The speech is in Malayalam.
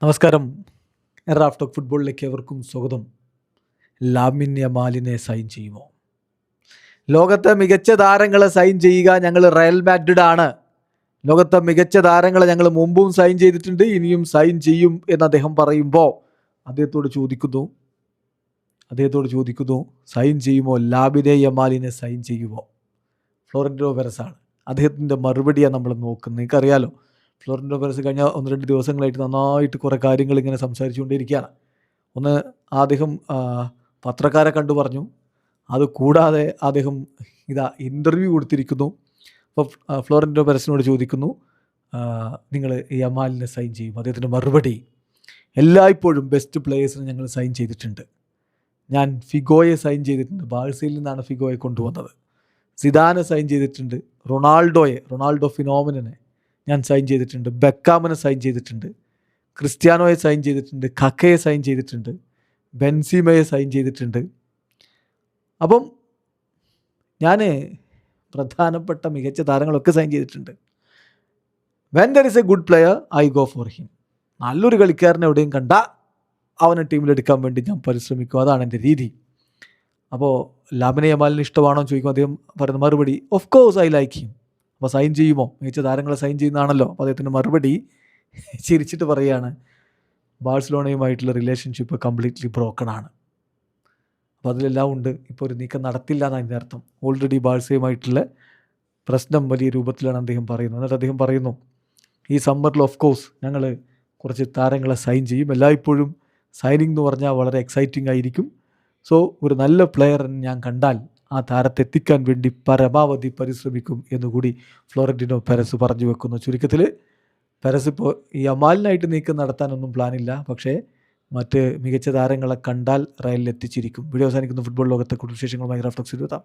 നമസ്കാരം. റാഫ് ടോക്ക് ഫുട്ബോളിലേക്ക് ഏവർക്കും സ്വാഗതം. ലാമിൻ യമാലിനെ സൈൻ ചെയ്യുമോ? ലോകത്തെ മികച്ച താരങ്ങളെ സൈൻ ചെയ്യുക ഞങ്ങൾ റയൽ മാഡ്രിഡ് ആണ്. ലോകത്തെ മികച്ച താരങ്ങളെ ഞങ്ങൾ മുമ്പും സൈൻ ചെയ്തിട്ടുണ്ട്, ഇനിയും സൈൻ ചെയ്യും എന്ന് അദ്ദേഹം പറയുമ്പോൾ അദ്ദേഹത്തോട് ചോദിക്കുന്നു സൈൻ ചെയ്യുമോ? ലാമിനെ യമാലിനെ സൈൻ ചെയ്യുമോ? ഫ്ലോറന്റിനോ പെരസാണ്. അദ്ദേഹത്തിൻ്റെ മറുപടിയാണ് നമ്മൾ നോക്കുന്നത്. നിങ്ങൾക്കറിയാലോ, ഫ്ലോറന്റിനോ പെരസ് കഴിഞ്ഞ 1-2 ദിവസങ്ങളായിട്ട് നന്നായിട്ട് കുറേ കാര്യങ്ങൾ ഇങ്ങനെ സംസാരിച്ചുകൊണ്ടിരിക്കുകയാണ്. ഒന്ന്, അദ്ദേഹം പത്രക്കാരെ കണ്ടു പറഞ്ഞു. അത് കൂടാതെ അദ്ദേഹം ഇൻ്റർവ്യൂ കൊടുത്തിരിക്കുന്നു. അപ്പോൾ ഫ്ലോറന്റിനോ പെരസിനോട് ചോദിക്കുന്നു, നിങ്ങൾ യമാലിനെ സൈൻ ചെയ്യും? അദ്ദേഹത്തിൻ്റെ മറുപടി, എല്ലായ്പ്പോഴും ബെസ്റ്റ് പ്ലേയേഴ്സിനെ ഞങ്ങൾ സൈൻ ചെയ്തിട്ടുണ്ട്. ഞാൻ ഫിഗോയെ സൈൻ ചെയ്തിട്ടുണ്ട്. ബാഴ്സയിൽ നിന്നാണ് ഫിഗോയെ കൊണ്ടുവന്നത്. സിദാനെ സൈൻ ചെയ്തിട്ടുണ്ട്. റൊണാൾഡോ ഫിനോമിനനെ ഞാൻ സൈൻ ചെയ്തിട്ടുണ്ട്. ബെക്കാമിനെ സൈൻ ചെയ്തിട്ടുണ്ട്. ക്രിസ്ത്യാനോയെ സൈൻ ചെയ്തിട്ടുണ്ട്. കക്കയെ സൈൻ ചെയ്തിട്ടുണ്ട്. ബെൻസീമയെ സൈൻ ചെയ്തിട്ടുണ്ട്. അപ്പം ഞാൻ പ്രധാനപ്പെട്ട മികച്ച താരങ്ങളൊക്കെ സൈൻ ചെയ്തിട്ടുണ്ട്. When there is A good player I go for him. നല്ലൊരു കളിക്കാരനെ എവിടെയും കണ്ട അവനെ ടീമിലെടുക്കാൻ വേണ്ടി ഞാൻ പരിശ്രമിക്കും. അതാണ് എൻ്റെ രീതി. അപ്പോൾ ലാമിനെ യമാലിന് ഇഷ്ടമാണോ എന്ന് ചോദിക്കും. അദ്ദേഹം പറയുന്ന മറുപടി, of course I like him. അപ്പോൾ സൈൻ ചെയ്യുമോ? മികച്ച താരങ്ങളെ സൈൻ ചെയ്യുന്നതാണല്ലോ. അപ്പോൾ അദ്ദേഹത്തിൻ്റെ മറുപടി ചിരിച്ചിട്ട് പറയുകയാണ്, ബാഴ്സലോണയുമായിട്ടുള്ള റിലേഷൻഷിപ്പ് കംപ്ലീറ്റ്ലി ബ്രോക്കൺ ആണ്. അപ്പോൾ അതിലെല്ലാം ഉണ്ട്. ഇപ്പോൾ ഒരു നീക്കം നടത്തില്ല എന്നാണ് അതിൻ്റെ അർത്ഥം. ഓൾറെഡി ബാഴ്സയുമായിട്ടുള്ള പ്രശ്നം വലിയ രൂപത്തിലാണ് അദ്ദേഹം പറയുന്നത്. എന്നിട്ട് അദ്ദേഹം പറയുന്നു, ഈ സമ്മറിൽ ഓഫ് കോഴ്സ് ഞങ്ങൾ കുറച്ച് താരങ്ങളെ സൈൻ ചെയ്യും. എല്ലായ്പ്പോഴും സൈനിങ് എന്ന് പറഞ്ഞാൽ വളരെ എക്സൈറ്റിംഗ് ആയിരിക്കും. സോ ഒരു നല്ല പ്ലെയർ ഞാൻ കണ്ടാൽ ആ താരത്തെ എത്തിക്കാൻ വേണ്ടി പരമാവധി പരിശ്രമിക്കും എന്നുകൂടി ഫ്ലോറന്റിനോ പെരസ് പറഞ്ഞു വെക്കുന്നു. ചുരുക്കത്തിൽ പെരസ് ഇപ്പോൾ ഈ യമാലിനായിട്ട് നീക്കം നടത്താനൊന്നും പ്ലാനില്ല, പക്ഷേ മറ്റ് മികച്ച താരങ്ങളെ കണ്ടാൽ റയലിൽ എത്തിച്ചിരിക്കും. വീഡിയോ അവസാനിക്കുന്ന ഫുട്ബോൾ ലോകത്തെ കൂടുതൽ വിശേഷങ്ങളുമായി റാഫ് ടോക്സിൽ എത്താം.